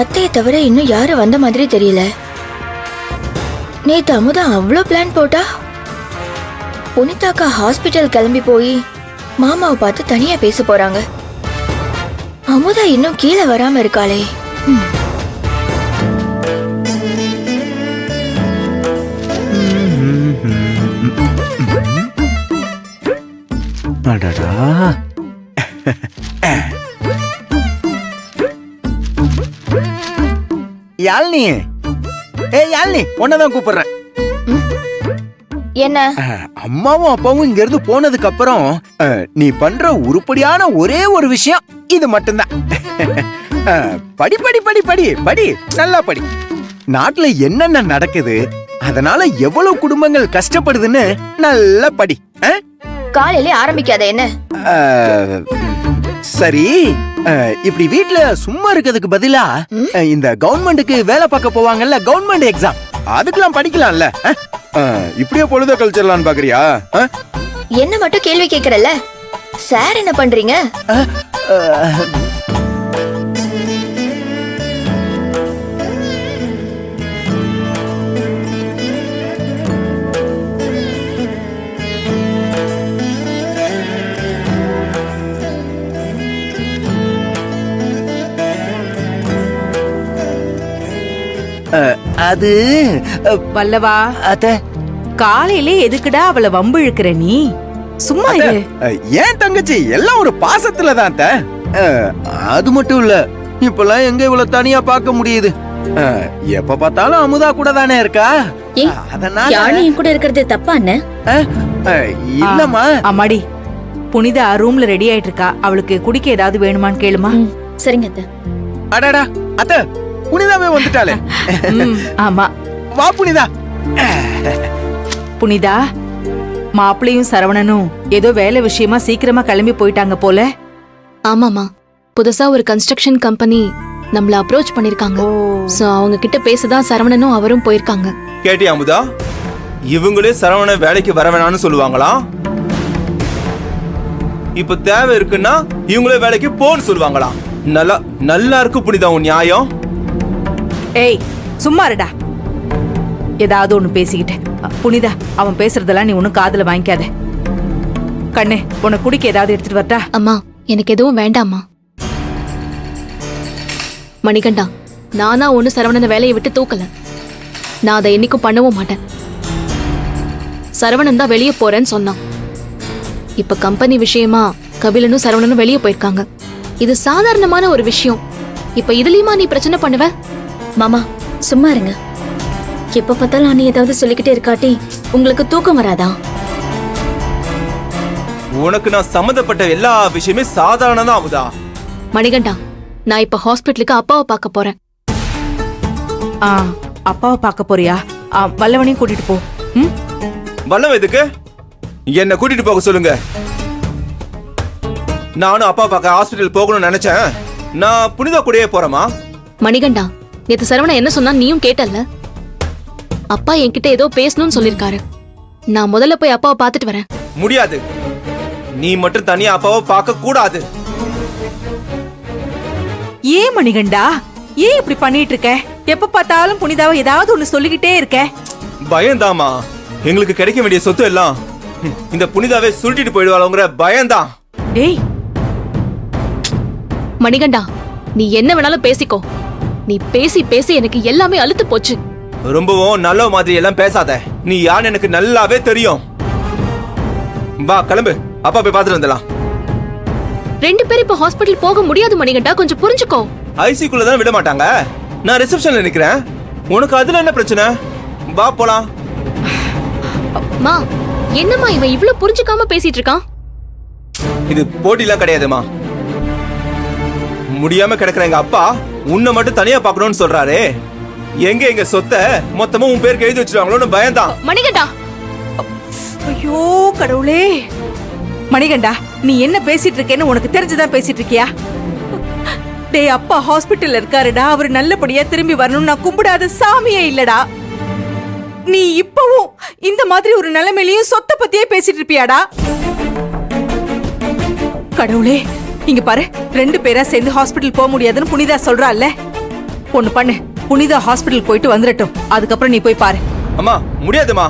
அத்தையை தவிர இன்னும் யாரும் வந்த மாதிரி தெரியல. நேத்து அமுதா அவ்வளோ பிளான் போட்டா. புனிதாக்கா ஹாஸ்பிட்டல் கிளம்பி போய் மாமாவை பார்த்து தனியா பேச போறாங்க. அமுதா இன்னும் கீழே வராம இருக்காளே. அடடா. யாழ்னி, யாழ்னி, உன்னதான் கூப்பிடுறேன். என்ன? அம்மாவும் அப்பாவும் இங்க இருந்து போனதுக்கு அப்புறம் நீ பண்ற உருப்படியான ஒரே ஒரு விஷயம் இது மட்டும்தான். படி படி படி படி படி, நல்லா படி. நாட்டுல என்னென்ன நடக்குது, அதனால எவ்வளவு குடும்பங்கள் கஷ்டப்படுதுன்னு நல்லா படி. காலையில ஆரம்பிக்காத என்ன? சரி, இப்படி வீட்ல சும்மா இருக்கிறதுக்கு பதிலா இந்த கவர்மெண்ட்டுக்கு வேலை பார்க்க போவாங்கல்ல, கவர்மெண்ட் எக்ஸாம், அதுக்கெல்லாம் படிக்கலாம்ல. இப்படியே பொழுத கழிச்சிடலான்னு பாக்குறியா? என்ன மட்டும் கேள்வி கேக்குறல்ல, சார் என்ன பண்றீங்க? அது வல்லவா, அத்த, காலையிலே எதுக்குடா அவளை வம்பு இழுக்கிற நீ? சும்மா இரு. ஏன் தங்கச்சி, எல்லாம் ஒரு பாசத்துல தான் அத்த. அது மட்டும் இல்ல, இப்பெல்லாம் எங்க இவ்வளவு தனியா பார்க்க முடியுது. எப்ப பார்த்தாலும் அமுதா கூட தானே இருக்கா. அதனால யானையும் கூட இருக்கிறது தப்பா என்ன? இல்லம்மா. அம்மாடி, புனிதா ரூம்ல ரெடி ஆயிட்டு இருக்கா. அவளுக்கு குடிக்க ஏதாவது வேணுமான்னு கேளுமா. சரிங்க அத்தை. அடடா அத்த, புனிதாவே வந்துட்டாளே. ஆமா, வா புனிதா. புனிதா, மாப்பிளையும் சரவணனும் ஏதோ வேலை விஷயமா சீக்கிரமா கிளம்பி போயிட்டாங்க போல. ஆமாமா, புதுசா ஒரு கன்ஸ்ட்ரக்ஷன் கம்பெனி நம்மள அப்ரோச் பண்ணிருக்காங்க. சோ அவங்க கிட்ட பேசதான் சரவணனும் அவரும் போயிருக்காங்க. கேட்டியா அமுதா, இவங்களே சரவண வேலைக்கு வர வேணாம்னு சொல்லுவாங்களா? இப்ப தேவை இருக்குன்னா இவங்களே வேலைக்கு போன்னு சொல்லுவாங்களா? நல்லா நல்லா இருக்கு புனிதா உன் நியாயம். ஏய் சும்மா இருடா, ஏதாவது ஒண்ணு பேசிக்கிட்டு. புனிதா, அவன் பேசுறதெல்லாம் நீ ஒன்னும் காதுல வாங்கிக்காத. கண்ணு, உனக்கு குடிக்க ஏதாவது எடுத்துட்டு வரட்டா? அம்மா, எனக்கு எதுவும் வேண்டாம்மா. மணிகண்டா, நானா ஒண்ணு சரவணனை வேலையை விட்டு தூக்கல. நான் அதை என்னைக்கும் பண்ணவும் மாட்டேன். சரவணன் தான் வெளியே போறேன்னு சொன்னான். இப்ப கம்பெனி விஷயமா கபிலனும் சரவணனும் வெளியே போயிருக்காங்க. இது சாதாரணமான ஒரு விஷயம். இப்ப இதுலயுமா நீ பிரச்சனை பண்ணுவ? மாமா சும்மா இருங்க. எப்ப பார்த்தாலும் நீ ஏதாவது சொல்லிக்கிட்டே இருக்காட்டி உங்களுக்கு தூக்கம் வராதா? உனக்கு நான் சம்மந்தப்பட்ட எல்லா விஷயமே சாதாரணதான் அமுதா. மணிகண்டா, நான் இப்ப ஹாஸ்பிட்டலுக்கு அப்பாவை பார்க்க போறேன். அப்பாவை பார்க்க போறியா? வல்லவனையும் கூட்டிட்டு போ. வல்லவ எதுக்கு? என்ன கூட்டிட்டு போக சொல்லுங்க. நானும் அப்பா பார்க்க ஹாஸ்பிட்டல் போகணும்னு நினைச்சேன். நான் புனிதா கூடயே போறேமா? மணிகண்டா, நேத்து சரவணன் என்ன சொன்னா நீயும் கேட்டல்ல? அப்பா என்கிட்ட ஏதோ பேசணும்னு சொல்லிருக்காரு. நான் முதல்ல போய் அப்பாவை பார்த்துட்டு வரேன். முடியாது, நீ மட்டும் தனியா அப்பாவை பார்க்க கூடாது. ஏன் மணிகண்டா, ஏன் இப்படி பண்ணிட்டு இருக்க? எப்ப பார்த்தாலும் புனிதாவை ஏதாவது ஒண்ணு சொல்லிக்கிட்டே இருக்க. பயம்தாமா, எங்களுக்கு கிடைக்க வேண்டிய சொத்து எல்லாம் இந்த புனிதாவே சுருட்டிட்டு போயிடுவாளுங்கிற பயம்தான். டேய் மணிகண்டா, நீ என்ன வேணாலும் பேசிக்கோ. நீ பேசி பேசி எனக்கு எல்லாமே அலுத்து போச்சு. ரொம்பவும் நல்ல மாதிரி எல்லாம் பேசாத. நீ யான்னு எனக்கு நல்லாவே தெரியும். வா கிளம்பு, அப்பா போய் பார்த்துட்டு வந்துடலாம். ரெண்டு பேரும் இப்ப ஹாஸ்பிட்டல் போக முடியாது மணிகண்டா, கொஞ்சம் புரிஞ்சுக்கோ. ஐசிக்குள்ள தான் விட மாட்டாங்க. நான் ரிசப்ஷன்ல நிக்கிறேன். உனக்கு அதுல என்ன பிரச்சனை? வா போலாம். மா, என்னம்மா இவன் இவ்ளோ புரிஞ்சுக்காம பேசிட்டு இருக்கான்? இது போட்டிலாம் கிடையாதுமா. முடியாம கிடக்குற எங்க அப்பா உன்னை மட்டும் தனியா பாக்கணும்னு சொல்றாரு. எங்க சொத்தை மொத்தமா உன் பேருக்கு எழுதி வச்சிருவாங்களோன்னு பயம்தான். மணிகண்டா, ஐயோ கடவுளே. மணிகண்டா, நீ என்ன பேசிட்டு இருக்கேன்னு உனக்கு தெரிஞ்சுதான் பேசிட்டு இருக்கியா? டேய், அப்பா ஹாஸ்பிட்டல்ல இருக்காருடா. அவர் நல்லபடியா திரும்பி வரணும்னு நான் கும்பிடாத சாமியே இல்லடா. நீ இப்பவும் இந்த மாதிரி ஒரு நிலைமையிலயும் சொத்தை பத்தியே பேசிட்டு இருப்பியாடா? கடவுளே, இங்க பாரு, ரெண்டு பேரா சேர்ந்து ஹாஸ்பிட்டல் போக முடியாதுன்னு புனிதா சொல்றாள்ல. ஒண்ணு பண்ணு, புனிதா ஹாஸ்பிடல் போயிட்டு வந்துடட்டும், அதுக்கப்புறம் நீ போய் பாரு. அம்மா முடியாதுமா.